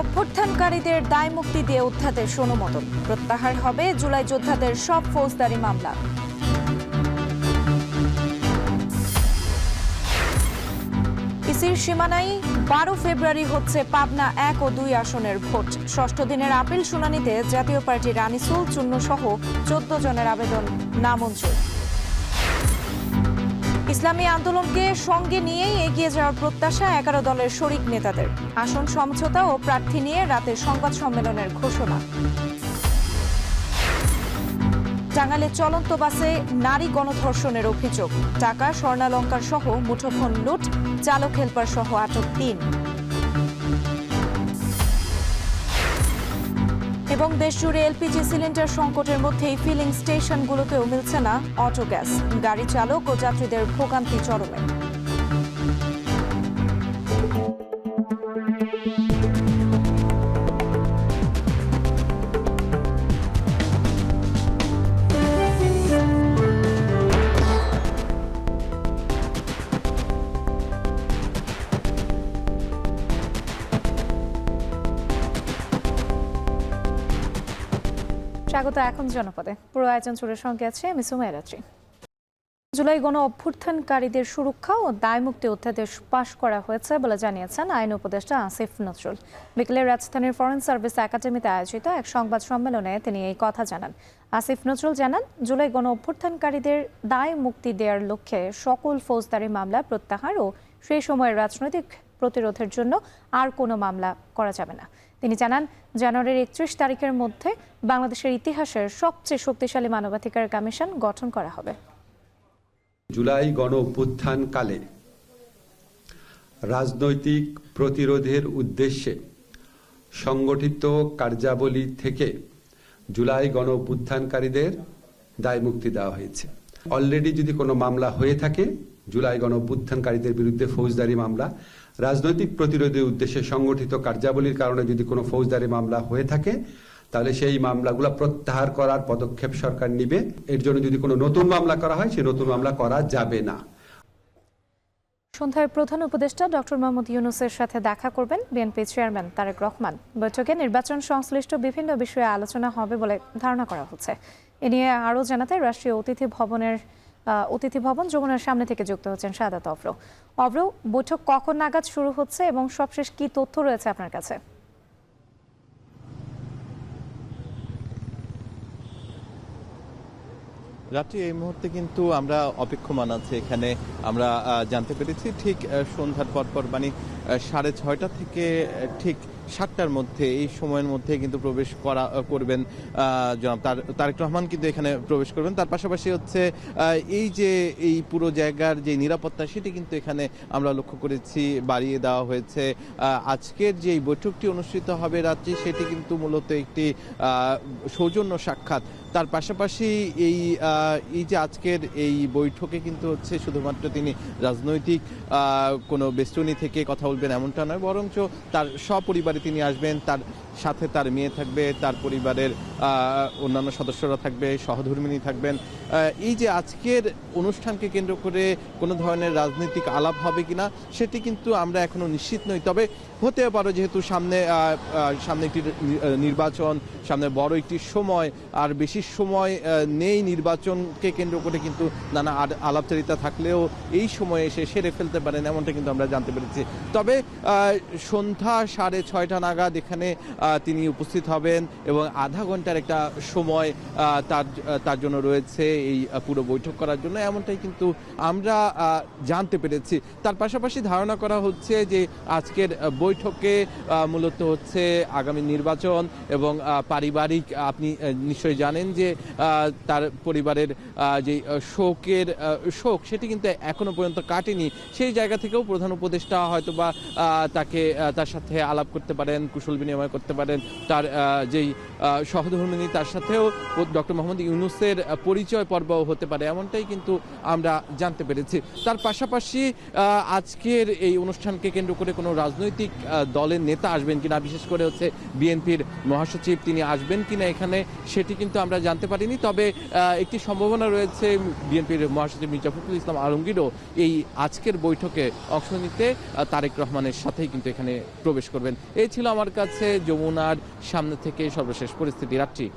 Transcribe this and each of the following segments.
অভ্যুত্থানকারীদের দায় মুক্তি দিয়ে উদ্ধারের অনুমোদন, প্রত্যাহার হবে জুলাই যোদ্ধাদের সব ফৌজদারি মামলা। ইসির সীমানায় 12 ফেব্রুয়ারি হচ্ছে পাবনা 1 ও 2 আসনের ভোট। ষষ্ঠ দিনের আপিল শুনানিতে জাতীয় পার্টির আনিসুল চুন্নু সহ 14 জনের আবেদন নামঞ্জুর। ইসলামী আন্দোলনকে সঙ্গে নিয়েই এগিয়ে যাওয়ার প্রত্যাশা 11 দলের শরিক নেতাদের। আসন সমঝোতা ও প্রার্থী নিয়ে রাতে সংবাদ সম্মেলনের ঘোষণা। টাঙ্গাইলে চলন্ত বাসে নারী গণধর্ষণের অভিযোগ, টাকা স্বর্ণালংকার সহ মুঠোফোন লুট, চালক হেলপার সহ আটক 3। এবং দেশজুড়ে এলপিজি সিলিন্ডার সংকটের মধ্যেই ফিলিং স্টেশনগুলোতেও মিলছে না অটো গ্যাস, গাড়ি চালক ও যাত্রীদের ভোগান্তি চরমে। স্বাগত এখন জনপদে। পুরো আয়োজন জুড়ে সঙ্গে আছে আমি সুমাইয়া রাত্রি। জুলাই গণ অভ্যুত্থানকারীদের সুরক্ষা ও দায়মুক্তি অধ্যাদেশ পাশ করা হয়েছে বলে জানিয়েছেন আইন উপদেষ্টা আসিফ নজরুল। বিকেলে রাজধানীর ফরেন সার্ভিস একাডেমিতে আয়োজিত এক সংবাদ সম্মেলনে তিনি এই কথা জানান। আসিফ নজরুল জানান, জুলাই গণ অভ্যুত্থানকারীদের দায় মুক্তি দেওয়ার লক্ষ্যে সকল ফৌজদারি মামলা প্রত্যাহার ও সেই সময়ের রাজনৈতিক প্রতিরোধের জন্য আর কোনো মামলা করা যাবে না। তিনি জানান, জানুয়ারির 31 তারিখের মধ্যে বাংলাদেশের ইতিহাসের সবচেয়ে শক্তিশালী মানবাধিকার কমিশন গঠন করা হবে। জুলাই গণ অভ্যুত্থানকালে রাজনৈতিক প্রতিরোধের উদ্দেশ্যে সংগঠিত কার্যাবলী থেকে জুলাই গণ অভ্যুত্থানকারীদের দায় মুক্তি দেওয়া হয়েছে। অলরেডি যদি কোনো মামলা হয়ে থাকে জুলাই গণ অভ্যুত্থানকারীদের বিরুদ্ধে ফৌজদারি মামলা, রাজনৈতিক প্রতিরোধের উদ্দেশ্যে সংগঠিত কার্যাবলীর কারণে যদি কোনো ফৌজদারি মামলা হয়ে থাকে তাহলে সেই মামলাগুলো প্রত্যাহার করার পদক্ষেপ সরকার নিবে। এর জন্য যদি কোনো নতুন মামলা করা হয় সেই নতুন মামলা করা যাবে না। সন্ধ্যায় প্রধান উপদেষ্টা ডক্টর মোহাম্মদ ইউনূসের সাথে দেখা করবেন বিএনপি চেয়ারম্যান তারেক রহমান। বৈঠকে নির্বাচন সংশ্লিষ্ট বিভিন্ন বিষয়ে আলোচনা হবে বলে ধারণা করা হচ্ছে। এ নিয়ে আরও জানাতে রাষ্ট্রীয় অতিথি ভবন যমুনার সামনে থেকে যুক্ত হচ্ছেন সাদাত অভ্র। বৈঠক কখন নাগাদ শুরু হচ্ছে এবং সবশেষ কি তথ্য রয়েছে আপনার কাছে? রাত্রি এই মুহূর্তে কিন্তু আমরা অপেক্ষমান আছি। এখানে আমরা জানতে পেরেছি ঠিক সন্ধ্যার পরপর মানে 6:30 থেকে ঠিক 7টার মধ্যে, এই সময়ের মধ্যে কিন্তু প্রবেশ করবেন জনাব তারেক রহমান, কিন্তু এখানে প্রবেশ করবেন। তার পাশাপাশি হচ্ছে এই যে এই পুরো জায়গার যে নিরাপত্তা সেটি কিন্তু এখানে আমরা লক্ষ্য করেছি বাড়িয়ে দেওয়া হয়েছে। আজকের যে বৈঠকটি অনুষ্ঠিত হবে রাত্রি, সেটি কিন্তু মূলত একটি সৌজন্য সাক্ষাৎ। তার পাশাপাশি এই যে আজকের এই বৈঠকে কিন্তু হচ্ছে শুধুমাত্র তিনি রাজনৈতিক কোনো বেষ্টনী থেকে কথা বলবেন এমনটা নয়, বরঞ্চ তার সপরিবারে তিনি আসবেন, তার সাথে তার মেয়ে থাকবে, তার পরিবারের অন্যান্য সদস্যরা থাকবে, সহধর্মিণী থাকবেন। এই যে আজকের অনুষ্ঠানকে কেন্দ্র করে কোনো ধরনের রাজনৈতিক আলাপ হবে কিনা সেটি কিন্তু আমরা এখনো নিশ্চিত নই। তবে হতে পারে, যেহেতু সামনে একটি নির্বাচন, সামনে বড় একটি সময়, আর বেশি সময় নেই নির্বাচনকে কেন্দ্র করে কিন্তু নানা আলাপচারিতা থাকলেও এই সময়ে এসে সেরে ফেলতে পারেন এমনটা কিন্তু আমরা জানতে পেরেছি। তবে সন্ধ্যা 6:30 নাগাদ এখানে তিনি উপস্থিত হবেন এবং আধা ঘন্টার একটা সময় তার জন্য রয়েছে এই পুরো বৈঠক করার জন্য, এমনটাই কিন্তু আমরা জানতে পেরেছি। তার পাশাপাশি ধারণা করা হচ্ছে যে আজকের বৈঠকে মূলত হচ্ছে আগামী নির্বাচন এবং পারিবারিক, আপনি নিশ্চয়ই জানেন যে তার পরিবারের যে শোক সেটি কিন্তু এখনো পর্যন্ত কাটেনি। সেই জায়গা থেকেও প্রধান উপদেষ্টা হয়তোবা তার সাথে আলাপ করতে পারেন, কুশল বিনিময় করতে করতে পারেন তার যেই সহধর্মিণী তার সাথেও ডক্টর মোহাম্মদ ইউনূসের পরিচয় পর্বও হতে পারে, এমনটাই কিন্তু আমরা জানতে পেরেছি। তার পাশাপাশি আজকের এই অনুষ্ঠানকে কেন্দ্র করে কোনো রাজনৈতিক দলের নেতা আসবেন কিনা, বিশেষ করে হচ্ছে বিএনপির মহাসচিব তিনি আসবেন কিনা এখানে, সেটি কিন্তু আমরা জানতে পারিনি। তবে একটি সম্ভাবনা রয়েছে বিএনপির মহাসচিব মির্জা ফখরুল ইসলাম আলমগীরও এই আজকের বৈঠকে অংশ নিতে তারেক রহমানের সাথেই কিন্তু এখানে প্রবেশ করবেন। এই ছিল আমার কাছে যমুনার সামনে থেকে সর্বশেষ পরিস্থিতি। রাত্রি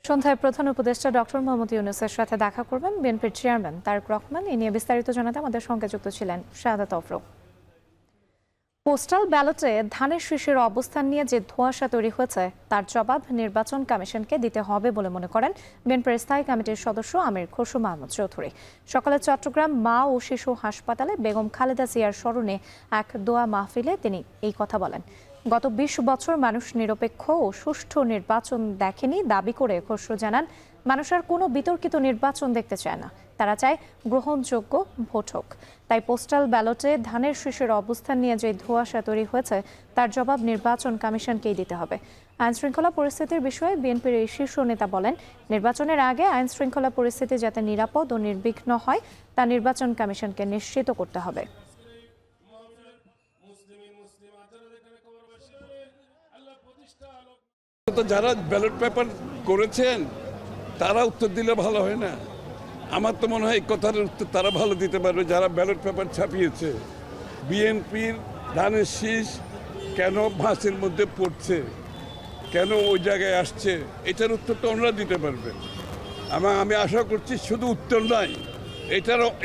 সন্ধ্যায় প্রধান উপদেষ্টা ডক্টর মোহাম্মদ ইউনূসের সাথে দেখা করবেন বিএনপির চেয়ারম্যান তারেক রহমান। এ নিয়ে বিস্তারিত জানাতে আমাদের সঙ্গে যুক্ত ছিলেন শাহাদাত অফরো। পোস্টাল ব্যালটে ধানের শীষের অবস্থান নিয়ে যে ধোঁয়াশা তৈরি হয়েছে তার জবাব নির্বাচন কমিশনকে দিতে হবে বলে মনে করেন বিএনপির স্থায়ী কমিটির সদস্য আমির খসরু মাহমুদ চৌধুরী। সকালে চট্টগ্রাম মা ও শিশু হাসপাতালে বেগম খালেদা জিয়ার স্মরণে এক দোয়া মাহফিলে তিনি এই কথা বলেন। গত ২০ বছর মানুষ নিরপেক্ষ ও সুষ্ঠু নির্বাচন দেখেনি দাবি করে খসরু জানান, মানুষ আর কোনো বিতর্কিত নির্বাচন দেখতে চায় না, তারা চায় গ্রহণযোগ্য ভোট হোক। তাই পোস্টাল ব্যালটে ধানের শীষের অবস্থান নিয়ে যে ধোঁয়াশা তৈরি হয়েছে তার জবাব নির্বাচন কমিশনকেই দিতে হবে। আইন শৃঙ্খলা পরিস্থিতির বিষয়ে বিএনপির এই শীর্ষ নেতা বলেন, নির্বাচনের আগে আইন শৃঙ্খলা পরিস্থিতি যাতে নিরাপদ ও নির্বিঘ্ন হয় তা নির্বাচন কমিশনকে নিশ্চিত করতে হবে। যারা ব্যালট পেপার করেছেন তারা উত্তর দিলে ভালো হয় না? আমার তো মনে হয় এই কথার উত্তর তারা ভালো দিতে পারবে যারা ব্যালট পেপার ছাপিয়েছে। বিএনপির ধানের শীষ কেন ভাঁসের মধ্যে পড়ছে, কেন ওই জায়গায় আসছে, এটার উত্তরটা ওনারা দিতে পারবে। আমি আশা করছি শুধু উত্তর নাই,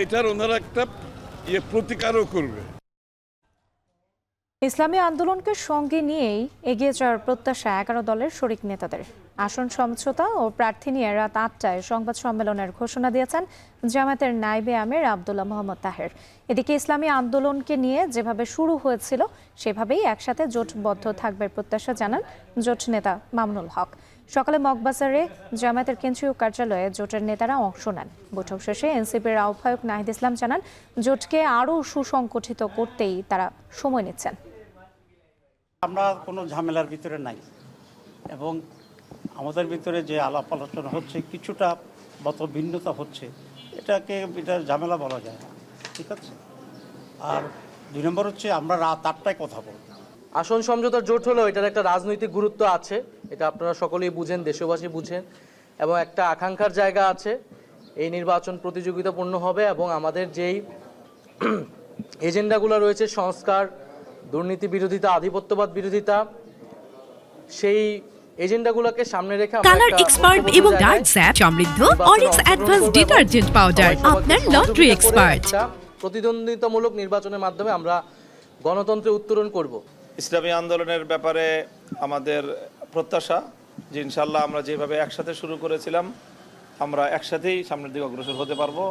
এটার ওনারা একটা প্রতিকারও করবে। ইসলামী আন্দোলনকে সঙ্গে নিয়েই এগিয়ে যাওয়ার প্রত্যাশা 11 দলের শরিক নেতাদের। আসন সমঝোতা ও প্রার্থী নিয়ে রাত 8টায় সংবাদ সম্মেলনের ঘোষণা দিয়েছেন জামায়াতের নায়েবে আমির আব্দুল্লাহ মোহাম্মদ তাহের। এদিকে ইসলামী আন্দোলনকে নিয়ে যেভাবে শুরু হয়েছিল সেভাবেই একসাথে জোটবদ্ধ থাকবে প্রত্যাশা জানান জোট নেতা মামুনুল হক। সকালে মগবাজারে জামায়াতের কেন্দ্রীয় কার্যালয়ে জোটের নেতারা অংশ নেন। বৈঠক শেষে এনসিপির আহ্বায়ক নাহিদ ইসলাম জানান, জোটকে আরও সুসংগঠিত করতেই তারা সময় নিচ্ছেন। আমরা কোনো ঝামেলার ভিতরে নাই এবং আমাদের ভিতরে যে আলাপ আলোচনা হচ্ছে কিছুটা মত ভিন্নতা হচ্ছে, এটা ঝামেলা বলা যায় না, ঠিক আছে। আর 2 নম্বর হচ্ছে আমরা রাত 8টায় কথা বলব। আসন সমঝোতার জোট হলেও এটার একটা রাজনৈতিক গুরুত্ব আছে, এটা আপনারা সকলেই বুঝেন, দেশবাসী বুঝেন, এবং একটা আকাঙ্ক্ষার জায়গা আছে। এই নির্বাচন প্রতিযোগিতাপূর্ণ হবে এবং আমাদের যেই এজেন্ডাগুলো রয়েছে, সংস্কার, দুর্নীতি বিরোধিতা, আধিপত্যবাদ বিরোধিতা, সেই এজেন্ডাগুলোকে সামনে রেখে কালার এক্সপার্ট এবং ডার্ক স্যাপ সমৃদ্ধ অরিক্স অ্যাডভান্স ডিটারজেন্ট পাউডার আপনার লন্ড্রি এক্সপার্ট। প্রতিদ্বন্দ্বিতামূলক নির্বাচনের মাধ্যমে আমরা গণতন্ত্রে উত্তরণ করব। ইসলামী আন্দোলনের ব্যাপারে আমাদের প্রত্যাশা যে ইনশাল্লাহ আমরা যেভাবে একসাথে শুরু করেছিলাম আমরা একসাথেই সামনের দিকে অগ্রসর হতে পারবো।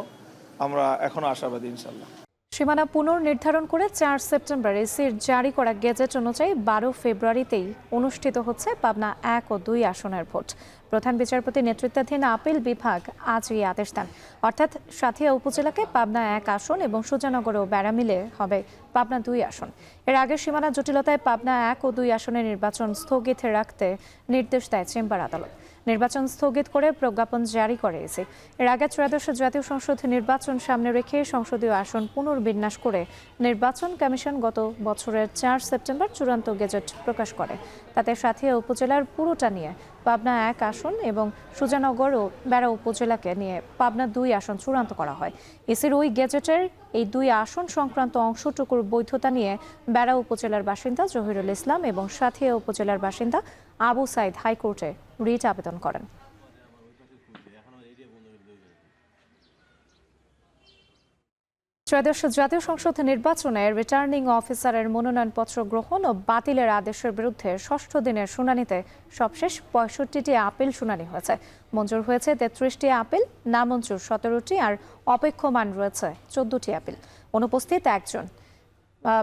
আমরা এখনো আশাবাদী ইনশাল্লাহ। সীমানা পুনর্নির্ধারণ করে 4 সেপ্টেম্বর ইসির জারি করা গেজেট অনুযায়ী 12 ফেব্রুয়ারিতেই অনুষ্ঠিত হচ্ছে পাবনা 1 ও 2 আসনের ভোট। প্রধান বিচারপতি নেতৃত্বাধীন আপিল বিভাগ আজ এই আদেশ দেন, অর্থাৎ সাঁথিয়া উপজেলাকে পাবনা 1 আসন এবং সুজানগর ও বেড়া মিলে হবে পাবনা 2 আসন। এর আগে সীমানা জটিলতায় পাবনা 1 ও 2 আসনের নির্বাচন স্থগিত রাখতে নির্দেশ দেয় চেম্বার আদালত। নির্বাচন স্থগিত করে প্রজ্ঞাপন জারি করে ইসি। এর আগে 13শ জাতীয় সংসদ নির্বাচন সামনে রেখে সংসদীয় আসন পুনর্বিন্যাস করে নির্বাচন কমিশন গত বছরের 4 সেপ্টেম্বর চূড়ান্ত গেজেট প্রকাশ করে। তাতে সাঁথিয়া উপজেলার পুরোটা নিয়ে পাবনা 1 আসন এবং সুজানগর ও বেড়া উপজেলাকে নিয়ে পাবনা 2 আসন চূড়ান্ত করা হয়। ইসির ওই গেজেটের এই 2 আসন সংক্রান্ত অংশটুকুর বৈধতা নিয়ে বেড়া উপজেলার বাসিন্দা জহিরুল ইসলাম এবং সাঁথিয়া উপজেলার বাসিন্দা আবু সাইদ হাইকোর্টে রিট আবেদন করেন। ত্রয়োদশ জাতীয় সংসদ নির্বাচনে রিটার্নিং অফিসারের মনোনয়নপত্র গ্রহণ ও বাতিলের আদেশের বিরুদ্ধে 6ষ্ঠ দিনের শুনানিতে সবশেষ 65টি আপিল শুনানি হয়েছে। মঞ্জুর হয়েছে 33টি আপিল, নামঞ্জুর 17টি আর অপেক্ষমান রয়েছে 14টি আপিল। অনুপস্থিত একজন।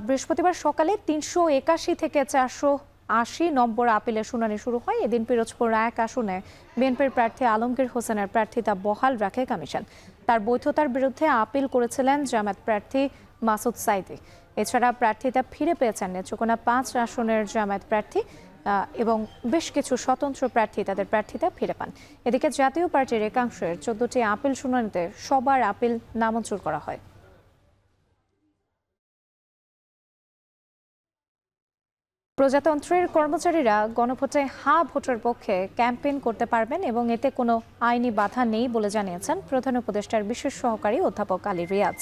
বৃহস্পতিবার সকালে 381 থেকে 480 নম্বর আপিলের শুনানি শুরু হয়। এদিন পিরোজপুর 1 আসনে বিএনপির প্রার্থী আলমগীর হোসেনের প্রার্থিতা বহাল রাখে কমিশন। তার বৈধতার বিরুদ্ধে আপিল করেছিলেন জামায়াত প্রার্থী মাসুদ সাইদি। এছাড়া প্রার্থিতা ফিরে পেয়েছেন নেত্রকোনা 5 আসনের জামায়াত প্রার্থী এবং বেশ কিছু স্বতন্ত্র প্রার্থী তাদের প্রার্থিতা ফিরে পান। এদিকে জাতীয় পার্টির একাংশের 14টি আপিল শুনানিতে সবার আপিল নামঞ্জুর করা হয়। প্রজাতন্ত্রের কর্মচারীরা গণভোটে হ্যাঁ ভোটের পক্ষে ক্যাম্পেইন করতে পারবেন এবং এতে কোনো আইনি বাধা নেই বলে জানিয়েছেন প্রধান উপদেষ্টার বিশেষ সহকারী অধ্যাপক আলী রিয়াজ।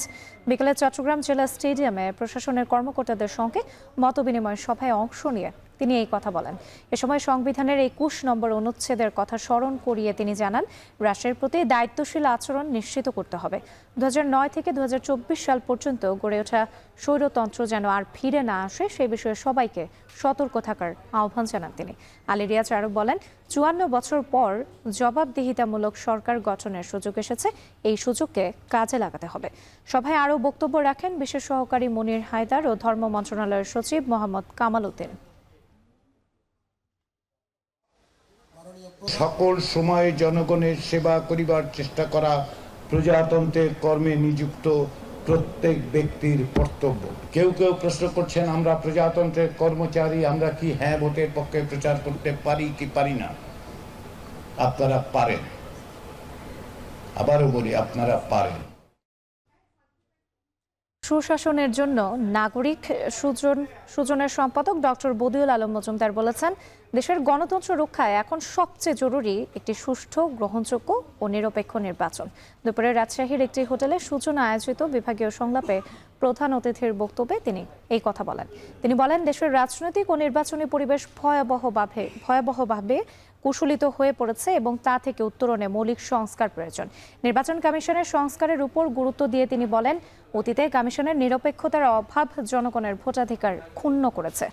বিকেলে চট্টগ্রাম জেলা স্টেডিয়ামে প্রশাসনের কর্মকর্তাদের সঙ্গে মতবিনিময় সভায় অংশ নিয়ে তিনি এই কথা বলেন। এ সময় সংবিধানের 21 নম্বর অনুচ্ছেদের কথা স্মরণ করিয়ে তিনি জানান, রাষ্ট্রের প্রতি দায়িত্বশীল আচরণ নিশ্চিত করতে হবে। 2009 থেকে 2024 সাল পর্যন্ত গড়ে ওঠা স্বৈরতন্ত্র যেন আর ফিরে না আসে সে বিষয়ে সবাইকে সতর্ক থাকার আহ্বান জানান তিনি। আলী রিয়াজ আরও বলেন, 54 বছর পর জবাবদিহিতামূলক সরকার গঠনের সুযোগ এসেছে, এই সুযোগকে কাজে লাগাতে হবে। সভায় আরও বক্তব্য রাখেন বিশেষ সহকারী মনির হায়দার ও ধর্ম মন্ত্রণালয়ের সচিব মোহাম্মদ কামাল উদ্দিন। সকল সময় জনগণের সেবা করিবার চেষ্টা করা প্রজাতন্ত্রের কর্মে নিযুক্ত প্রত্যেক ব্যক্তির কর্তব্য। কেউ কেউ প্রশ্ন করছেন, আমরা প্রজাতন্ত্রের কর্মচারী, আমরা কি হ্যাঁ ভোটের পক্ষে প্রচার করতে পারি কি পারি না? আপনারা পারেন, আবারও বলি আপনারা পারেন। সুশাসনের জন্য নাগরিক সুজনের সম্পাদক ডক্টর বদিউল আলম মজুমদার বলেছেন, দেশের গণতন্ত্র রক্ষায় এখন সবচেয়ে জরুরি একটি সুষ্ঠু, গ্রহণযোগ্য ও নিরপেক্ষ নির্বাচন। দুপুরে রাজশাহীর একটি হোটেলে সূচনা আয়োজিত বিভাগীয় সংলাপে প্রধান অতিথির বক্তব্যে তিনি এই কথা বলেন। তিনি বলেন, দেশের রাজনৈতিক ও নির্বাচনী পরিবেশ ভয়াবহভাবে কুশলিত হয়ে পড়েছে এবং তা থেকে উত্তরণে মৌলিক সংস্কার প্রয়োজন। নির্বাচন কমিশনের সংস্কারের উপর গুরুত্ব দিয়ে তিনি বলেন, অতীতে কমিশনের নিরপেক্ষতার অভাব জনগণের ভোটাধিকার ক্ষুণ্ণ করেছে।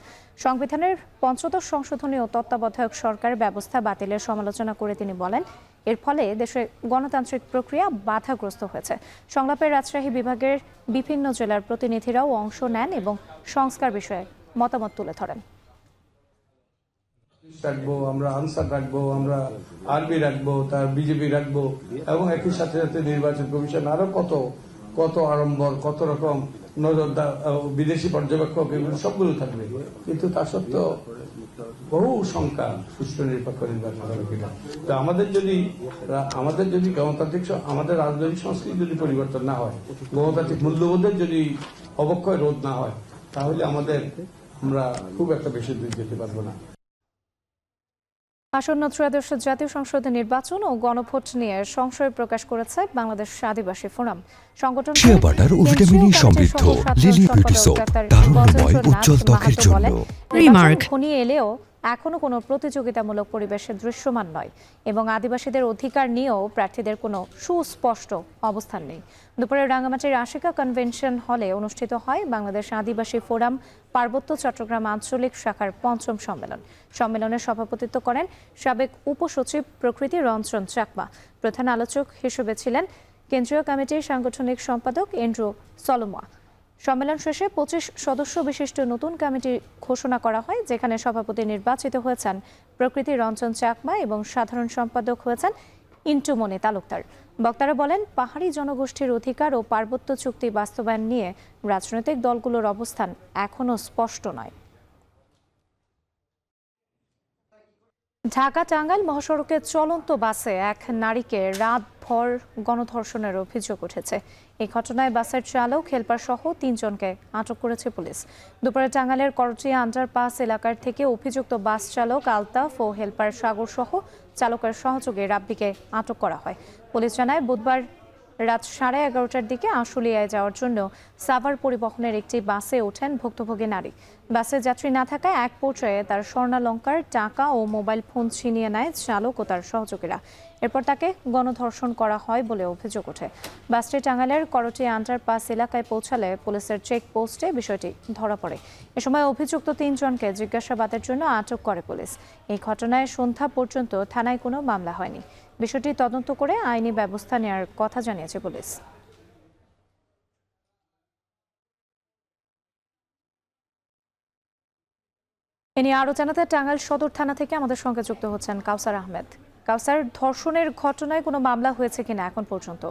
সংবিধানের ৫৫ সংশোধনী ও তত্ত্বাবধায়ক সরকার ব্যবস্থা বাতিলের সমালোচনা করে তিনি বলেন, এর ফলে দেশে গণতান্ত্রিক প্রক্রিয়া বাধাগ্রস্ত হয়েছে। সংলাপে রাজশাহী বিভাগের বিভিন্ন জেলার প্রতিনিধিরাও অংশ নেন এবং সংস্কার বিষয়ে মতামত তুলে ধরেন। রাখবো, আমরা আনসার রাখবো, আমরা আরবি রাখবো, তার বিজেপি রাখবো এবং একই সাথে সাথে নির্বাচন কমিশন আরো কত আড়ম্বর, কত রকম নজরদার বিদেশি পর্যবেক্ষক, এগুলো সবগুলো থাকবে। কিন্তু তা সত্ত্বেও বহু সংখ্যা সুষ্ঠু নিরপেক্ষ নির্বাচন হবে কিনা। তো আমাদের যদি গণতান্ত্রিক আমাদের রাজনৈতিক সংস্কৃতি যদি পরিবর্তন না হয়, গণতান্ত্রিক মূল্যবোধের যদি অবক্ষয় রোধ না হয়, তাহলে আমরা খুব একটা বেশি দূর যেতে পারবো না। আসন্ন ত্রয়োদশ জাতীয় সংসদ নির্বাচন ও গণভোট নিয়ে সংশয় প্রকাশ করেছে বাংলাদেশ আদিবাসী ফোরাম। সংগঠন শিয়া বাটার ও ভিটামিন সমৃদ্ধ লিলি বিউটি সোপ, তারুণ্যময় উজ্জ্বল ত্বকের জন্য। রিমার্ক, ঘনিয়ে এলেও এখনো কোনো প্রতিযোগিতামূলক পরিবেশে দৃশ্যমান নয় এবং আদিবাসীদের অধিকার নিয়েও প্রার্থীদের কোনো সুস্পষ্ট অবস্থান নেই। দুপুরে রাঙ্গামাটির আশিকা কনভেনশন হলে অনুষ্ঠিত হয় বাংলাদেশ আদিবাসী ফোরাম পার্বত্য চট্টগ্রাম আঞ্চলিক শাখার ৫ম সম্মেলন। সম্মেলনে সভাপতিত্ব করেন সাবেক উপসচিব প্রকৃতি রঞ্জন চাকমা। প্রধান আলোচক হিসেবে ছিলেন কেন্দ্রীয় কমিটির সাংগঠনিক সম্পাদক এন্ড্রু সলোমা। সম্মেলন শেষে 25 সদস্য বিশিষ্ট নতুন কমিটি ঘোষণা করা হয়, যেখানে সভাপতি নির্বাচিত হয়েছেন প্রকৃতি রঞ্জন চাকমা এবং সাধারণ সম্পাদক হয়েছেন ইন্টুমনি তালুকদার। বক্তারা বলেন, পাহাড়ি জনগোষ্ঠীর অধিকার ও পার্বত্য চুক্তি বাস্তবায়ন নিয়ে রাজনৈতিক দলগুলোর অবস্থান এখনও স্পষ্ট নয়। ঢাকা টাঙ্গাইল মহাসড়কে চলন্ত বাসে এক নারীকে রাতভর গণধর্ষণের অভিযোগ উঠেছে। এই ঘটনায় বাসের চালক, হেলপার সহ 3 জনকে আটক করেছে পুলিশ। দুপুরে টাঙ্গাইলের করটিয়া আন্ডারপাস এলাকার থেকে অভিযুক্ত বাস চালক আলতাফ ও হেলপার সাগর সহ চালকের সহযোগে রাব্বিকে আটক করা হয়। পুলিশ জানায়, বুধবার রাত 11:30টার দিকে আশুলিয়ায় যাওয়ার জন্য সাভার পরিবহনের একটি বাসে ওঠেন ভুক্তভোগী নারী। বাসে যাত্রী না থাকায় এক পর্যায়ে তার স্বর্ণালংকার, টাকা ও মোবাইল ফোন ছিনিয়ে নেয় চালক ও তার সহযোগীরা। এরপর তাকে গণধর্ষণ করা হয় বলে অভিযোগ ওঠে। বাসটি টাঙ্গাইলের করটিয়া আন্ডারপাস এলাকায় পৌঁছালে পুলিশের চেকপোস্টে বিষয়টি ধরা পড়ে। এ সময় অভিযুক্ত 3 জনকে জিজ্ঞাসাবাদের জন্য আটক করে পুলিশ। এই ঘটনায় সন্ধ্যা পর্যন্ত থানায় কোনো মামলা হয়নি। বিষয়টি তদন্ত করে আইনি ব্যবস্থা নেওয়ার কথা জানিয়েছে পুলিশ। এ নিয়ে আরো জানাতে টাঙ্গাইল সদর থানা থেকে আমাদের সঙ্গে যুক্ত হচ্ছেন কাউসার আহমেদ। কাউসার, ধর্ষণের ঘটনায় কোনো মামলা হয়েছে কিনা এখন পর্যন্ত?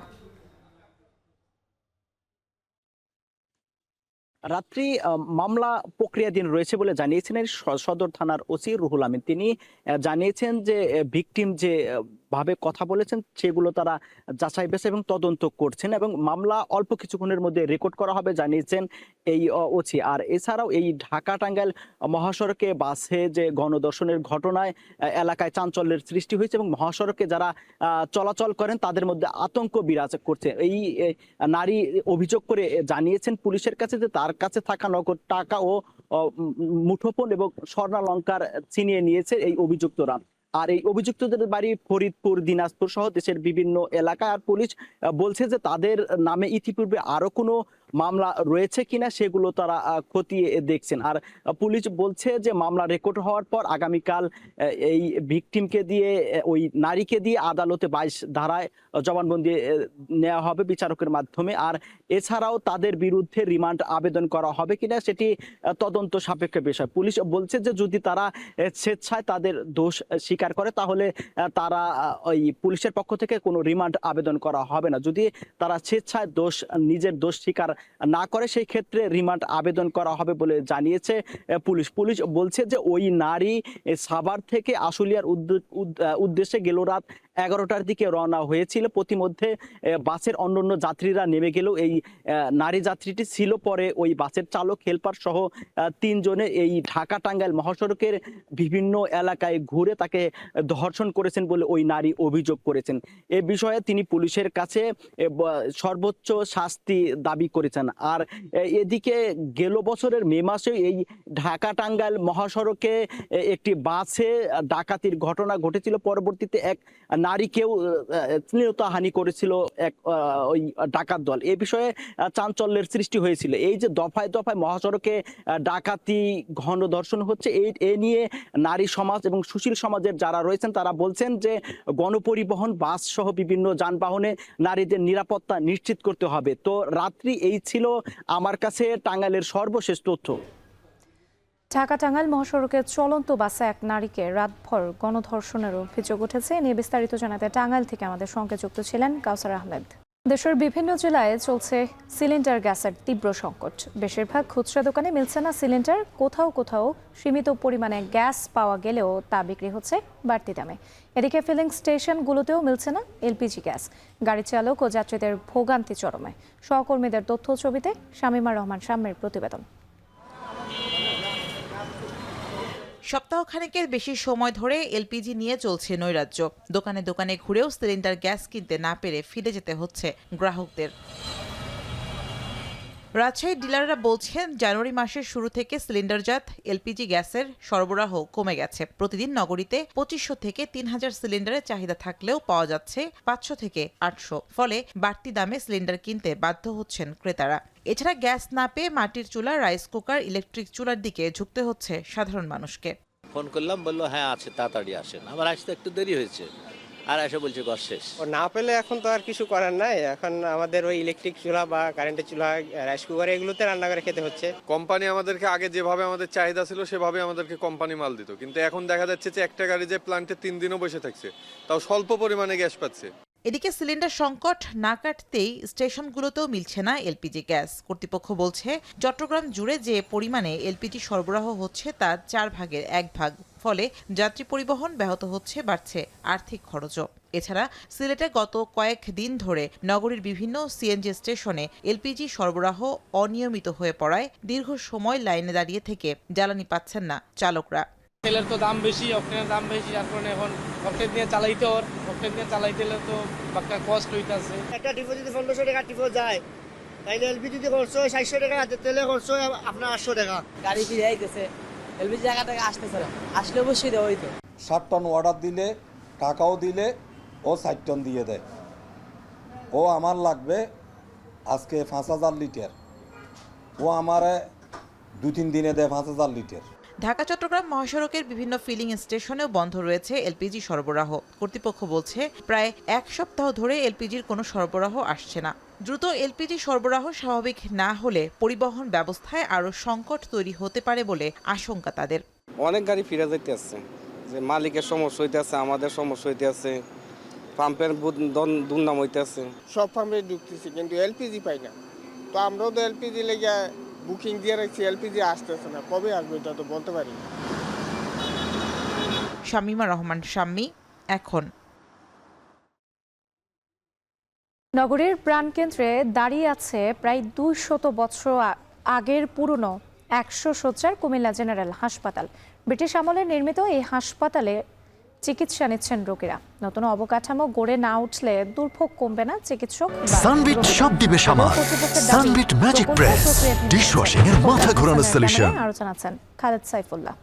রাত্রি মামলা প্রক্রিয়াধীন রয়েছে বলে জানিয়েছেন সদর থানার ওসি রুহুল আমিন। তিনি জানিয়েছেন যে ভিকটিম যে ভাবে কথা বলেছেন সেগুলো তারা যাচাই বাছাই এবং তদন্ত করছেন এবং মামলা অল্প কিছুক্ষণের মধ্যে রেকর্ড করা হবে জানিয়েছেন এই ওসি। আর এছাড়াও এই ঢাকা টাঙ্গাইল মহাসড়কে বাসে যে গণধর্ষণের ঘটনায় এলাকায় চাঞ্চল্যের সৃষ্টি হয়েছে এবং মহাসড়কে যারা চলাচল করেন তাদের মধ্যে আতঙ্ক বিরাজ করছে। এই নারী অভিযোগ করে জানিয়েছেন পুলিশের কাছে যে তার কাছে থাকা নগদ টাকা ও মুঠোফোন এবং স্বর্ণালংকার ছিনিয়ে নিয়েছে এই অভিযুক্তরা। আর এই অভিযুক্তদের বাড়ি ফরিদপুর, দিনাজপুর সহ দেশের বিভিন্ন এলাকায়। আর পুলিশ বলছে যে তাদের নামে ইতিপূর্বে আরো কোনো মামলা রয়েছে কিনা সেগুলো তারা খতিয়ে দেখছেন। আর পুলিশ বলছে যে মামলা রেকর্ড হওয়ার পর আগামীকাল এই ভিকটিমকে দিয়ে ওই নারীকে দিয়ে আদালতে 22 ধারায় জবানবন্দি নেওয়া হবে বিচারকের মাধ্যমে। আর এছাড়াও তাদের বিরুদ্ধে রিমান্ড আবেদন করা হবে কিনা সেটি তদন্ত সাপেক্ষ বিষয়। পুলিশ বলছে যে যদি তারা স্বেচ্ছায় তাদের দোষ স্বীকার করে তাহলে তারা ওই পুলিশের পক্ষ থেকে কোনো রিমান্ড আবেদন করা হবে না। যদি তারা স্বেচ্ছায় নিজের দোষ স্বীকার না করে সেই ক্ষেত্রে রিমান্ড আবেদন করা হবে বলে জানিয়েছে পুলিশ। পুলিশ বলছে যে ওই নারী সাভার থেকে আশুলিয়ার উদ্দেশ্যে গেল রাত 11টার দিকে রওনা হয়েছিল। প্রতিমধ্যে বাসের অন্যান্য যাত্রীরা নেমে গেলেও এই নারী যাত্রীটি ছিল পরে ওই বাসের চালক, হেলপার সহ 3 জনে এই ঢাকা টাঙ্গাইল মহাসড়কের বিভিন্ন এলাকায় ঘুরে তাকে ধর্ষণ করেছেন বলে ওই নারী অভিযোগ করেছেন। এ বিষয়ে তিনি পুলিশের কাছে সর্বোচ্চ শাস্তি দাবি করেছেন। আর এদিকে গেল বছরের মে মাসে এই ঢাকা টাঙ্গাইল মহাসড়কে একটি বাসে ডাকাতির ঘটনা ঘটেছিল। পরবর্তীতে এক নারীকেও শ্লীলতাহানি করেছিল এক ওই ডাকাত দল। এ বিষয়ে চাঞ্চল্যের সৃষ্টি হয়েছিল। এই যে দফায় দফায় মহাসড়কে ডাকাতি, ঘন ধর্ষণ হচ্ছে, এ নিয়ে নারী সমাজ এবং সুশীল সমাজের যারা রয়েছেন তারা বলছেন যে গণপরিবহন, বাস সহ বিভিন্ন যানবাহনে নারীদের নিরাপত্তা নিশ্চিত করতে হবে। তো রাত্রি এই ছিল আমার কাছে টাঙ্গাইলের সর্বশেষ তথ্য। ঢাকা টাঙ্গাইল মহাসড়কের চলন্ত বাসে এক নারীকে রাতভর গণধর্ষণের অভিযোগ উঠেছে। নিয়ে বিস্তারিত জানাতে টাঙ্গাইল থেকে আমাদের সঙ্গে যুক্ত ছিলেন কাউসার আহমেদ। দেশের বিভিন্ন জেলায় চলছে সিলিন্ডার গ্যাসের তীব্র সংকট। বেশিরভাগ খুচরা দোকানে মিলছে না সিলিন্ডার। কোথাও কোথাও সীমিত পরিমাণে গ্যাস পাওয়া গেলেও তা বিক্রি হচ্ছে বাড়তি দামে। এদিকে ফিলিং স্টেশনগুলোতেও মিলছে না এলপিজি গ্যাস। গাড়ি চালক ও যাত্রীদের ভোগান্তি চরমে। সহকর্মীদের তথ্য ছবিতে শামীমা রহমান শাম্মের প্রতিবেদন। সপ্তাহখানেকের বেশি সময় ধরে এলপিজি নিয়ে চলছে নৈরাজ্য। দোকানে দোকানে ঘুরেও সিলিন্ডার গ্যাস কিনতে না পেরে ফিরে যেতে হচ্ছে গ্রাহকদের। রাজশাহীর ডিলাররা বলছেন জানুয়ারি মাসের শুরু থেকে সিলিন্ডারজাত এলপিজি গ্যাসের সরবরাহ কমে গেছে। প্রতিদিন নগরীতে 2500 থেকে 3000 সিলিন্ডারের চাহিদা থাকলেও পাওয়া যাচ্ছে 500 থেকে 800। ফলে বাড়তি দামে সিলিন্ডার কিনতে বাধ্য হচ্ছেন ক্রেতারা। এছাড়া গ্যাস না পেয়ে মাটির চুলা, রাইস কুকার, ইলেকট্রিক চুলার দিকে ঝুঁকতে হচ্ছে সাধারণ মানুষকে। ফোন করলাম, বললো হ্যাঁ আছে, তাড়াতাড়ি আসেন। আমার আসতে একটু দেরি হয়েছে, আর এসে বলছে ঘর শেষ। না পেলে এখন তো আর কিছু করার নাই। এখন আমাদের ওই ইলেকট্রিক চুলা বা কারেন্টের চুলা, রাইস কুকার এগুলোতে রান্না করে খেতে হচ্ছে। কোম্পানি আমাদেরকে আগে যেভাবে আমাদের চাহিদা ছিল সেভাবে আমাদেরকে কোম্পানি মাল দিত, কিন্তু এখন দেখা যাচ্ছে যে একটা গাড়ি যে প্ল্যান্টে 3 দিনও বসে থাকছে, তাও স্বল্প পরিমাণে গ্যাস পাচ্ছে। এদিকে সিলিন্ডার সংকট না কাটতেই স্টেশনগুলোতেও মিলছে না এলপিজি গ্যাস। কর্তৃপক্ষ বলছে চট্টগ্রাম জুড়ে যে পরিমাণে এলপিজি সরবরাহ হচ্ছে তার 4 ভাগের 1 ভাগ। ফলে যাত্রী পরিবহন ব্যাহত হচ্ছে, বাড়ছে আর্থিক খরচও। এছাড়া সিলেটে গত কয়েকদিন ধরে নগরীর বিভিন্ন সিএনজি স্টেশনে এলপিজি সরবরাহ অনিয়মিত হয়ে পড়ায় দীর্ঘ সময় লাইনে দাঁড়িয়ে থেকে জ্বালানি পাচ্ছেন না চালকরা। তেলের তো দাম বেশি, অক্টেনের দাম বেশি, যার কারণে এখন অক্টেন দিয়ে চালাইতে তো একটা কষ্ট হইতেছে। একটা টিপো যদি 1500 টাকা টিপো যায়, তাইলে এলপিজি দিয়ে খরচ হয় 700 টাকা, তেলে খরচ হয় আপনার 800 টাকা। গাড়ি ফিরে আইতেছে, এলপিজি জায়গা থেকে আসতেছে না, আসলে অবশ্যই দেওয়া হইতো। 7 টন অর্ডার দিলে, টাকাও দিলে ও 60 টন দিয়ে দেয়। ও আমার লাগবে আজকে 5000 লিটার, ও আমার 2-3 দিনে দেয় 5000 লিটার। ঢাকা চট্টগ্রাম মহাসড়কের বিভিন্ন ফিলিং স্টেশনেও বন্ধ রয়েছে এলপিজি সরবরাহ। কর্তৃপক্ষ বলছে প্রায় 1 সপ্তাহ ধরে এলপিজির কোনো সরবরাহ আসছে না। দ্রুত এলপিজি সরবরাহ স্বাভাবিক না হলে পরিবহন ব্যবস্থায় আরও সংকট তৈরি হতে পারে বলে আশঙ্কা তাদের। অনেক গাড়ি ফিরে যেতে আসছে, যে মালিকের সমস্যা হইতে আছে, আমাদের সমস্যা হইতে আছে, পাম্পের দুর্নাম হইতে আছে। সব পাম্পে ঢুকতেছি কিন্তু এলপিজি পাই না। তো আমরাও তো এলপিজি লেগে বুকিং দিয়ে রাখছি, এলপিজি আসতেছে না, কবে আসবে এটা তো বলতে পারি না। শামীমা রহমান শাম্মী, এখন। নগরীর প্রাণকেন্দ্রে দাঁড়িয়ে আছে প্রায় 200 বছর আগের পুরনো 100 শয্যার কুমিল্লা জেনারেল হাসপাতাল। ব্রিটিশ আমলে নির্মিত এই হাসপাতালে চিকিৎসা নিচ্ছেন রোগীরা। নতুন অবকাঠামো গড়ে না উঠলে দুর্ভোগ কমবে না চিকিৎসক। সানবিট সব দিবে সামাল। সানবিট ম্যাজিক প্রেস ডিশওয়াশিং এর মাথা ঘোরানো সলিউশন। আরো জানাচ্ছেন খালেদ সাইফুল্লাহ।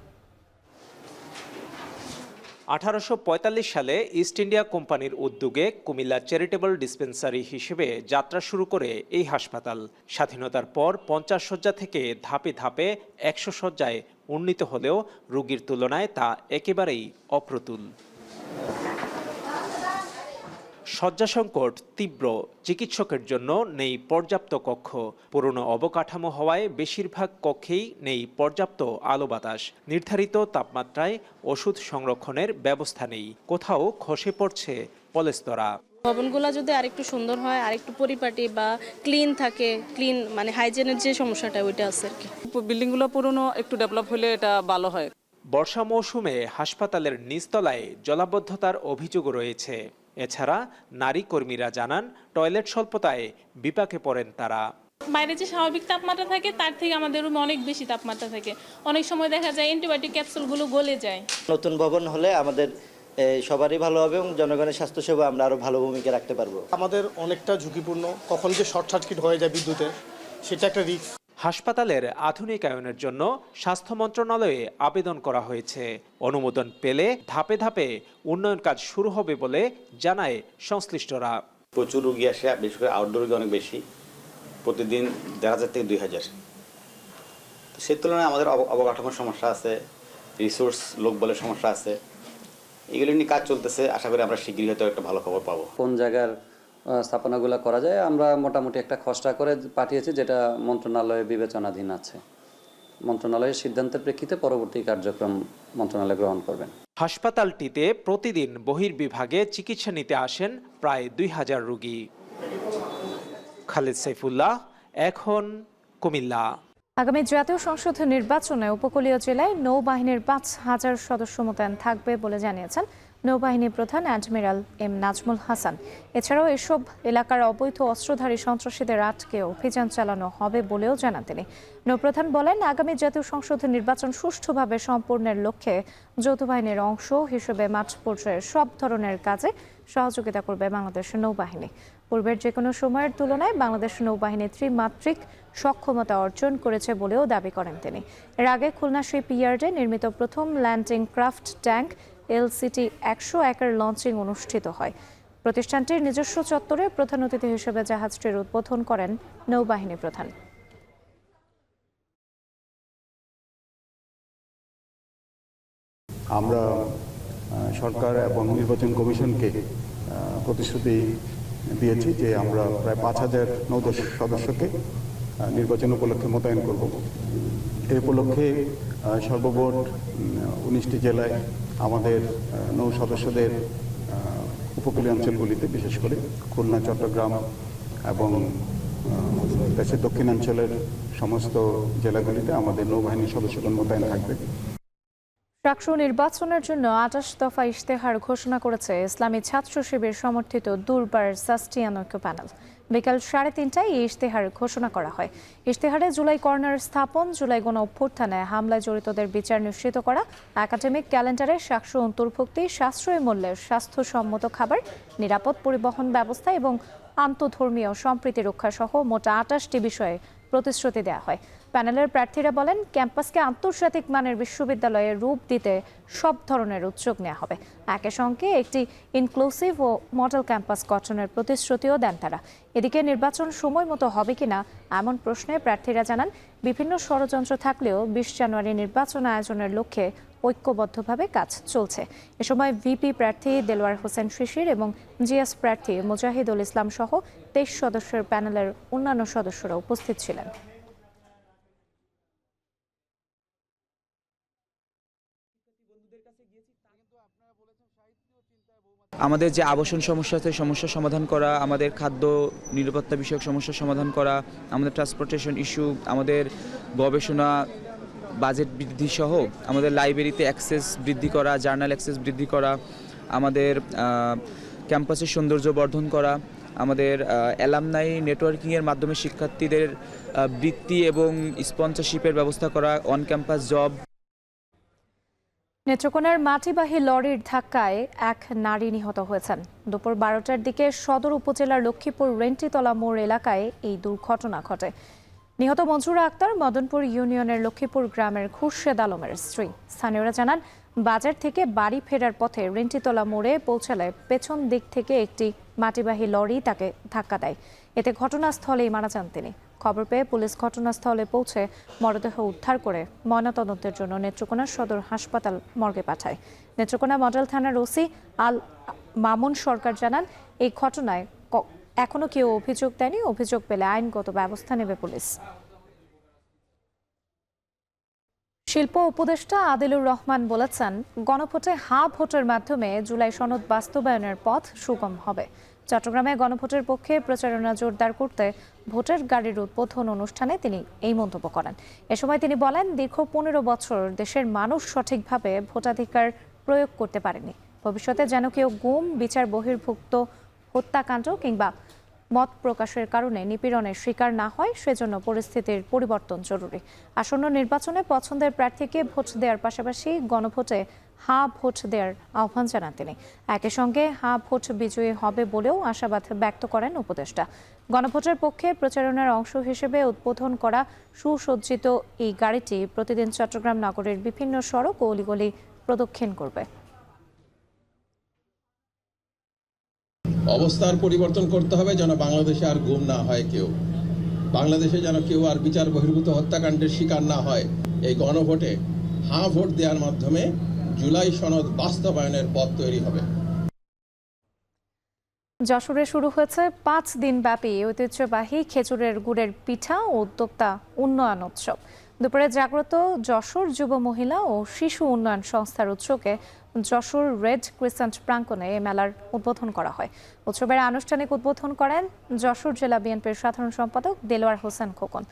1845 সালে ইস্ট ইন্ডিয়া কোম্পানির উদ্যোগে কুমিল্লা চ্যারিটেবল ডিসপেন্সারি হিসেবে যাত্রা শুরু করে এই হাসপাতাল। স্বাধীনতার পর 50 শয্যা থেকে ধাপে ধাপে 100 শয্যায় উন্নীত হলেও রোগীর তুলনায় তা একেবারেই অপ্রতুল। শয্যা সংকট তীব্র, চিকিৎসকের জন্য নেই পর্যাপ্ত কক্ষ। পুরনো অবকাঠামো হওয়ায় বেশিরভাগ কক্ষেই নেই পর্যাপ্ত আলো বাতাস। নির্ধারিত তাপমাত্রায় ওষুধ সংরক্ষণের ব্যবস্থা নেই। কোথাও খসে পড়ছে পলেস্তরা। ভবনগুলো যদি আরেকটু সুন্দর হয়, আরেকটু পরিপাটি বা ক্লিন থাকে, ক্লিন মানে হাইজেনের যে সমস্যাটা ওইটা আছে আর কি। বিল্ডিংগুলো পুরনো, একটু ডেভেলপ হলে এটা ভালো হয়। বর্ষা মৌসুমে হাসপাতালের নিচতলায় জলাবদ্ধতার অভিযোগ রয়েছে। এছাড়া নারী কর্মীরা জানান টয়লেট স্বল্পতায় বিপাকে পড়েন তারা। বাইরে যে স্বাভাবিক তাপমাত্রা থাকে তার থেকে আমাদের রুমে অনেক বেশি তাপমাত্রা থাকে। অনেক সময় দেখা যায় অ্যান্টিবায়োটিক ক্যাপসুলগুলো গলে যায়। নতুন ভবন হলে আমাদের সবারই ভালো হবে এবং জনগণের স্বাস্থ্যসেবা আমরা আরো ভালো ভূমিকা রাখতে পারবো। আমাদের অনেকটা ঝুঁকিপূর্ণ, কখন যে শর্ট সার্কিট হয়ে যায় বিদ্যুতে, সেটা একটা রিস্ক। হাসপাতালের আধুনিকায়নের জন্য স্বাস্থ্য মন্ত্রণালয়ে আবেদন করা হয়েছে। অনুমোদন পেলে ধাপে ধাপে উন্নয়ন কাজ শুরু হবে বলে জানায় সংশ্লিষ্টরা। প্রচুর রোগী আসে, বিশেষ করে আউটডোর রোগী অনেক বেশি, প্রতিদিন 1000 থেকে 2000। সেই তুলনায় আমাদের অবকাঠামোর সমস্যা আছে, রিসোর্স লোক বলে সমস্যা আছে। এগুলো নিয়ে কাজ চলতেছে, আশা করি আমরা শীঘ্রই হয়তো একটা ভালো খবর পাবো। কোন জায়গার স্থাপনাগুলো করা যায় আমরা মোটামুটি একটা খসড়া করে পাঠিয়েছি, যেটা মন্ত্রণালয়ে বিবেচনাধীন আছে। মন্ত্রণালয়ের সিদ্ধান্তের প্রেক্ষিতে পরবর্তী কার্যক্রম মন্ত্রণালয় গ্রহণ করবেন। হাসপাতালটিতে প্রতিদিন বহির্বিভাগে চিকিৎসা নিতে আসেন প্রায় 2000 রোগী। খালেদ সাইফুল্লাহ, এখন, কুমিল্লা। আগামী জাতীয় সংসদ নির্বাচনে উপকূলীয় জেলায় নৌবাহিনীর 5000 সদস্য মোতায়েন থাকবে বলে জানিয়েছেন নৌবাহিনী প্রধান অ্যাডমিরাল এম নাজমুল হাসান। এছাড়াও এসব এলাকার অবৈধ অস্ত্রধারী সন্ত্রাসীদের আটকে অভিযান চালানো হবে বলেও জানান তিনি। নৌপ্রধান বলেন, আগামী জাতীয় সংসদ নির্বাচন সুষ্ঠুভাবে সম্পন্নের লক্ষ্যে যৌথ বাহিনীর অংশ হিসেবে মাঠ পর্যায়ের সব ধরনের কাজে সহযোগিতা করবে বাংলাদেশ নৌবাহিনী। পূর্বের যে কোনো সময়ের তুলনায় বাংলাদেশ নৌবাহিনী ত্রিমাত্রিক সক্ষমতা অর্জন করেছে বলেও দাবি করেন তিনি। এর আগে খুলনা শিপইয়ার্ডে নির্মিত প্রথম ল্যান্ডিং ক্রাফট ট্যাঙ্ক এলসিটি 101-এর লঞ্চিং অনুষ্ঠিত হয়। প্রতিষ্ঠানটির নিজস্ব চত্বরে প্রধান অতিথি হিসেবে জাহাজটির উদ্বোধন করেন নৌবাহিনী প্রধান। আমরা সরকার এবং নির্বাচন কমিশনকে প্রতিশ্রুতি দিয়েছি যে আমরা প্রায় 5000 নৌদল সদস্যকে নির্বাচন উপলক্ষে মোতায়েন করব। এই উপলক্ষে সর্বমোট 19টি জেলায় আমাদের নৌ সদস্যদের উপকূলীয় অঞ্চলগুলিতে, বিশেষ করে খুলনা, চট্টগ্রাম এবং দেশের দক্ষিণাঞ্চলের সমস্ত জেলাগুলিতে আমাদের নৌবাহিনীর সদস্যগণ মোতায়েন থাকবে। ডাকসু নির্বাচনের জন্য 28 দফা ইশতেহার ঘোষণা করেছে ইসলামী ছাত্র শিবির সমর্থিত দুর্বার সাস্টিয়ান ঐক্য প্যানেল। বিকাল 3:30টায় এই ইশতেহার ঘোষণা করা হয়। ইশতেহারে জুলাই কর্নার স্থাপন, জুলাই গণ অভ্যুত্থানে হামলায় জড়িতদের বিচার নিশ্চিত করা, একাডেমিক ক্যালেন্ডারে শাকসু অন্তর্ভুক্তি, সাশ্রয়ী মূল্যের স্বাস্থ্যসম্মত খাবার, নিরাপদ পরিবহন ব্যবস্থা এবং আন্তঃধর্মীয় সম্প্রীতি রক্ষা সহ মোট 28টি বিষয়ে প্রতিশ্রুতি দেওয়া হয়। প্যানেলের প্রার্থীরা বলেন, ক্যাম্পাসকে আন্তর্জাতিক মানের বিশ্ববিদ্যালয়ে রূপ দিতে সব ধরনের উদ্যোগ নেওয়া হবে। একই সঙ্গে একটি ইনক্লুসিভ ও মডেল ক্যাম্পাস গঠনের প্রতিশ্রুতিও দেন তারা। এদিকে নির্বাচন সময় মতো হবে কিনা এমন প্রশ্নে প্রার্থীরা জানান, বিভিন্ন ষড়যন্ত্র থাকলেও 20 জানুয়ারি নির্বাচন আয়োজনের লক্ষ্যে ঐক্যবদ্ধভাবে কাজ চলছে। এ সময় ভিপি প্রার্থী দেলোয়ার হোসেন শিশির এবং জিএস প্রার্থী মুজাহিদুল ইসলাম সহ 23 সদস্যের প্যানেলের অন্যান্য সদস্যরা উপস্থিত ছিলেন। আমাদের যে আবাসন সমস্যা আছে সমস্যার সমাধান করা, আমাদের খাদ্য নিরাপত্তা বিষয়ক সমস্যার সমাধান করা, আমাদের ট্রান্সপোর্টেশন ইস্যু, আমাদের গবেষণা বাজেট বৃদ্ধি সহ আমাদের লাইব্রেরিতে অ্যাক্সেস বৃদ্ধি করা, জার্নাল অ্যাক্সেস বৃদ্ধি করা, আমাদের ক্যাম্পাসের সৌন্দর্য বর্ধন করা, আমাদের অ্যালামনাই নেটওয়ার্কিংয়ের মাধ্যমে শিক্ষার্থীদের বৃত্তি এবং স্পন্সরশিপের ব্যবস্থা করা, অন ক্যাম্পাস জব। নেত্রকোনার মাটিবাহী লরির ধাক্কায় এক নারী নিহত হয়েছেন। দুপুর 12টার দিকে সদর উপজেলার লক্ষ্মীপুর রেন্টিতলা মোড় এলাকায় এই দুর্ঘটনা ঘটে। নিহত মঞ্জুরা আক্তার মদনপুর ইউনিয়নের লক্ষ্মীপুর গ্রামের খুরশেদ আলমের স্ত্রী। স্থানীয়রা জানান, বাজার থেকে বাড়ি ফেরার পথে রেন্টিতলা মোড়ে পৌঁছালে পেছন দিক থেকে একটি মাটিবাহী লরি তাকে ধাক্কা দেয়। এতে ঘটনাস্থলেই মারা যান তিনি। খবর পেয়ে পুলিশ ঘটনাস্থলে পৌঁছে মরদেহ উদ্ধার করে ময়নাতদন্তের জন্য নেত্রকোনা সদর হাসপাতাল মর্গে পাঠায়। নেত্রকোনা মডেল থানার ওসি আল মামুন সরকার জানান, এই ঘটনায় এখনো কেউ অভিযোগ দেয়নি। অভিযোগ পেলে আইনগত ব্যবস্থা নেবে পুলিশ। শিল্প উপদেষ্টা আদিলুর রহমান বলেছেন, গণভোটে হা ভোটের মাধ্যমে জুলাই সনদ বাস্তবায়নের পথ সুগম হবে। চট্টগ্রামে গণভোটের পক্ষে প্রচারণা জোরদার করতে ভোটার গাড়ির উদ্বোধন অনুষ্ঠানে তিনি এই মন্তব্য করেন। এ সময় তিনি বলেন, দীর্ঘ 15 বছর দেশের মানুষ সঠিকভাবে ভোটাধিকার প্রয়োগ করতে পারেনি। ভবিষ্যতে যেন কেউ গুম, বিচার বহির্ভূত হত্যাকাণ্ড কিংবা মত প্রকাশের কারণে নিপীড়নের শিকার না হয়, সেজন্য পরিস্থিতির পরিবর্তন জরুরি। আসন্ন নির্বাচনে পছন্দের প্রার্থীকে ভোট দেওয়ার পাশাপাশি গণভোটে হা ভোট দেওয়ার আহ্বান জানান তিনি। একই সঙ্গে হা ভোট বিজয়ী হবে বলেও আশাবাদ ব্যক্ত করেন উপদেষ্টা। গণভোটের পক্ষে প্রচারণার অংশ হিসেবে উদ্বোধন করা সুসজ্জিত এই গাড়িটি প্রতিদিন চট্টগ্রাম নগরের বিভিন্ন সড়ক ও অলিগলি প্রদক্ষিণ করবে। অবস্থার পরিবর্তন করতে হবে যেন বাংলাদেশে আর গুম না হয় কেউ, বাংলাদেশে যেন কেউ আর বিচার বহির্ভূত হত্যাকাণ্ডের শিকার না হয়। এই গণভোটে হা ভোট দেওয়ার মাধ্যমে জুলাই সনদ বাস্তবায়নের পথ তৈরি হবে। যশোরে শুরু হয়েছে 5 দিন ব্যাপী ঐতিহ্যবাহী খেজুরের গুড়ের পিঠা ও উদ্যোক্তা উন্নয়ন উৎসব। দুপুরে জাগ্রত যশোর যুব মহিলা ও শিশু উন্নয়ন সংস্থার উদ্যোগে যশোর রেড ক্রিসেন্ট প্রাঙ্গণে এই মেলার উদ্বোধন করা হয়। উৎসবের আনুষ্ঠানিক উদ্বোধন করেন যশোর জেলা বিএনপির সাধারণ সম্পাদক দেলোয়ার হোসেন খোকন।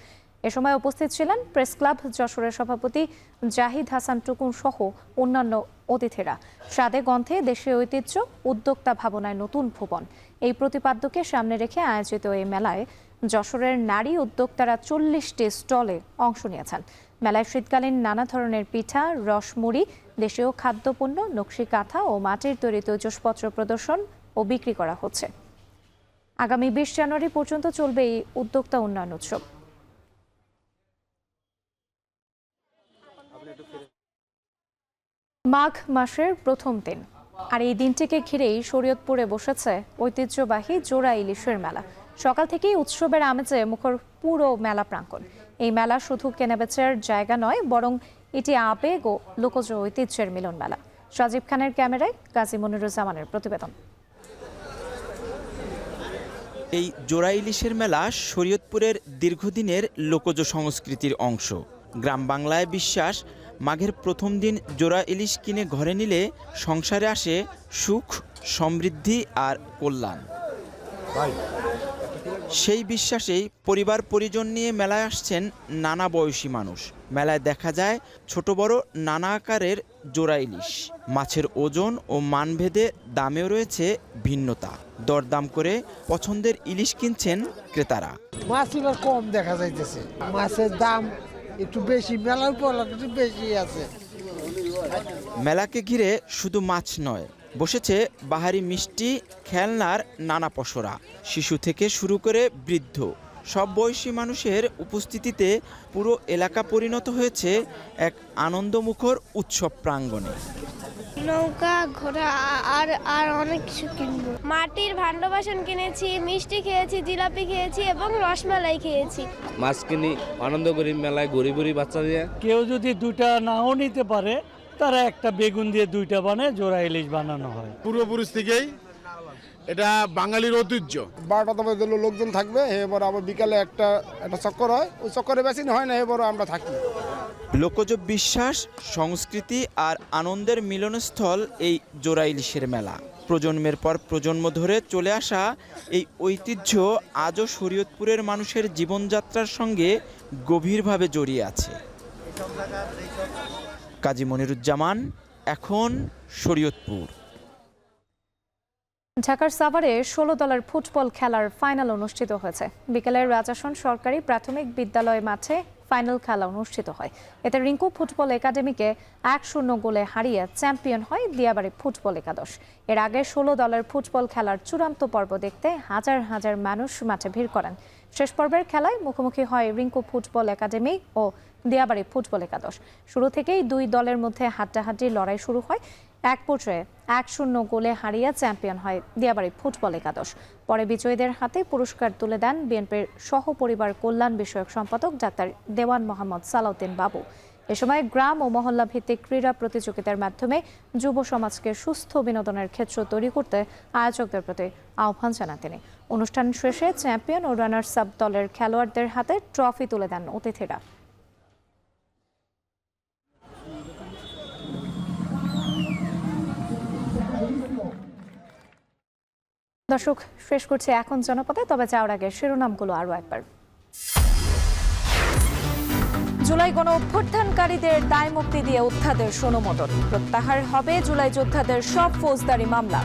এ সময় উপস্থিত ছিলেন প্রেস ক্লাব যশোরের সভাপতি জাহিদ হাসান টুকুন সহ অন্যান্য অতিথিরা। স্বাদে গন্ধে দেশীয় ঐতিহ্য, উদ্যোক্তা ভাবনায় নতুন ভুবন, এই প্রতিপাদ্যকে সামনে রেখে আয়োজিত এই মেলায় যশোরের নারী উদ্যোক্তারা 40টি স্টলে অংশ নিয়েছেন। মেলায় শীতকালীন নানা ধরনের পিঠা, রসমুড়ি, দেশীয় খাদ্যপণ্য, নকশি কাঁথা ও মাটির তৈরি তৈজসপত্র প্রদর্শন ও বিক্রি করা হচ্ছে। আগামী 20 জানুয়ারি পর্যন্ত চলবে এই উদ্যোক্তা উন্নয়ন উৎসব। মাঘ মাসের প্রথম দিন, আর এই দিনটিকে ঘিরেই শরীয়তপুরে বসেছে ঐতিহ্যবাহী জোড়া ইলিশের মেলা। সকাল থেকেই উৎসবের আমেজে মুখর পুরো মেলা প্রাঙ্গণ। এই মেলা শুধু কেনাবেচার জায়গা নয়, বরং এটি আবেগ ও লোকজ ঐতিহ্যের মিলন মেলা। সাজিব খানের ক্যামেরায় কাজী মনিরুজ্জামানের প্রতিবেদন। এই জোড়া ইলিশের মেলা শরীয়তপুরের দীর্ঘদিনের লোকজ সংস্কৃতির অংশ। গ্রাম বাংলায় বিশ্বাস, মাঘের প্রথম দিন জোড়া ইলিশ কিনে ঘরে নিলে সংসারে আসে সুখ, সমৃদ্ধি আর কল্যাণ। সেই বিশ্বাসেই পরিবার পরিজন নিয়ে মেলায় আসছেন নানা বয়সী মানুষ। মেলায় দেখা যায় ছোট বড় নানা আকারের জোড়া ইলিশ। মাছের ওজন ও মানভেদে দামেও রয়েছে ভিন্নতা। দরদাম করে পছন্দের ইলিশ কিনছেন ক্রেতারা। মাছ এবার কম দেখা যাইতেছে, মাছের দাম একটু বেশি, মেলার পর একটু বেশি আছে। মেলাকে ঘিরে শুধু মাছ নয়, বসেছে বাহারি মিষ্টি, খেলনার নানা পসরা। শিশু থেকে শুরু করে বৃদ্ধ সব বয়সী মানুষের উপস্থিতিতে পুরো এলাকা পরিণত হয়েছে এক আনন্দমুখর উৎসব প্রাঙ্গণে। নৌকা, ঘোড়া আর অনেক কিছু কিনবো। মাটির ভাণ্ড বাসন কিনেছি, মিষ্টি খেয়েছি, জিলাপি খেয়েছি এবং রসমালাই খেয়েছি। মাছ কিনি, আনন্দ করি, মেলায় ঘুরি ঘুরি বাচ্চা দিয়ে। কেউ যদি দুইটা নাও নিতে পারে, তারা একটা বেগুন দিয়ে দুইটা বানায় জোড়া ইলিশ বানানো হয়। পূর্বপুরুষ থেকেই এটা বাঙালির ঐতিহ্য। 12টা বাজে লোকজন থাকবে, এবার আবার বিকালে একটা চক্কর হয়, ওই চক্করে বেশি হয় না, এবার আমরা থাকি। লোকজ বিশ্বাস, সংস্কৃতি আর আনন্দের মিলনস্থল এই জোড়া ইলিশের মেলা। প্রজন্মের পর প্রজন্ম ধরে চলে আসা এই ঐতিহ্য আজও শরীয়তপুরের মানুষের জীবনযাত্রার সঙ্গে গভীরভাবে জড়িয়ে আছে। কাজী মনিরুজ্জামান, এখন শরীয়তপুর। ঢাকার সাভারে 16 দলের ফুটবল খেলার ফাইনাল অনুষ্ঠিত হয়েছে। বিকেলে রাজাসন সরকারি প্রাথমিক বিদ্যালয় মাঠে ফাইনাল খেলা অনুষ্ঠিত হয়। এতে রিঙ্কু ফুটবল একাডেমিকে 1-0 গোলে হারিয়ে চ্যাম্পিয়ন হয় দিয়াবাড়ি ফুটবল একাদশ। এর আগে 16 দলের ফুটবল খেলার চূড়ান্ত পর্ব দেখতে হাজার হাজার মানুষ মাঠে ভিড় করেন। শেষ পর্বের খেলায় মুখোমুখি হয় রিঙ্কু ফুটবল একাডেমি ও দিয়াবাড়ি ফুটবল একাদশ। শুরু থেকেই দুই দলের মধ্যে হাড্ডাহাড্ডি লড়াই শুরু হয়। এক পর্যায়ে 1-0 গোলে হারিয়ে চ্যাম্পিয়ন হয় দিয়াবাড়ি ফুটবল একাদশ। পরে বিজয়ীদের হাতে পুরস্কার তুলে দেন বিএনপির সহপরিবার কল্যাণ বিষয়ক সম্পাদক ডাক্তার দেওয়ান মোহাম্মদ সালাউদ্দিন বাবু। এ সময় গ্রাম ও মহল্লা ভিত্তিক ক্রীড়া প্রতিযোগিতার মাধ্যমে যুব সমাজকে সুস্থ বিনোদনের ক্ষেত্র তৈরি করতে আয়োজকদের প্রতি আহ্বান জানান তিনি। অনুষ্ঠান শেষে চ্যাম্পিয়ন ও রানার্স আপ দলের খেলোয়াড়দের হাতে ট্রফি তুলে দেন অতিথিরা। দর্শক, শেষ করছে এখন জনপদে, তবে যাওয়ার আগে শিরোনামগুলো আরো একবার। জুলাই গণ অভ্যুত্থানকারীদের দায় মুক্তি দিয়ে উত্থাদের অনুমোদন। প্রত্যাহার হবে জুলাই যোদ্ধাদের সব ফৌজদারি মামলা।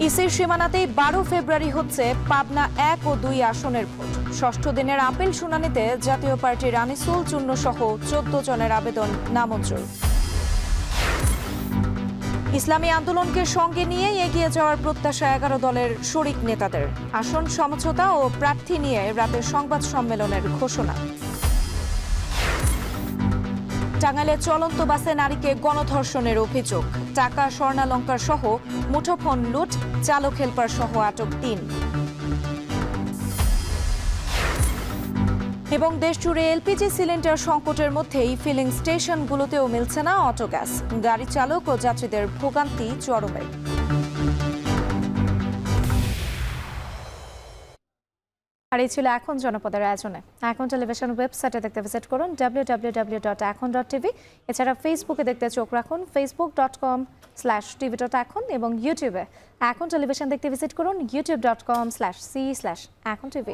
ইসির সীমানাতেই 12 ফেব্রুয়ারি হচ্ছে পাবনা 1 ও 2 আসনের ভোট। ষষ্ঠ দিনের আপিল শুনানিতে জাতীয় পার্টির আনিসুল চূন্য সহ 14 জনের আবেদন নামঞ্জুর। ইসলামী আন্দোলনকে সঙ্গে নিয়ে এগিয়ে যাওয়ার প্রত্যাশা 11 দলের শরিক নেতাদের। আসন সমঝোতা ও প্রার্থী নিয়ে রাতের সংবাদ সম্মেলনের ঘোষণা। টাঙ্গাইলে চলন্ত বাসে নারীকে গণধর্ষণের অভিযোগ। টাকা, স্বর্ণালংকার সহ মুঠোফোন লুট, চালক হেলপার সহ আটক 3। এবং দেশজুড়ে এলপিজি সিলিন্ডার সংকটের মধ্যেই ফিলিং স্টেশনগুলোতেও মিলছে না অটো গ্যাস। গাড়ি চালক ও যাত্রীদের ভোগান্তি চরমে। আর এই ছিল এখন জনপদের আয়োজনে। এখন টেলিভিশন ওয়েবসাইটে দেখতে ভিজিট করুন www.ekon.tv। এছাড়া ফেসবুকে দেখতে চোখ রাখুন facebook.com/tv.ekon এবং ইউটিউবে এখন টেলিভিশন দেখতে ভিজিট করুন youtube.com/c/ekontv।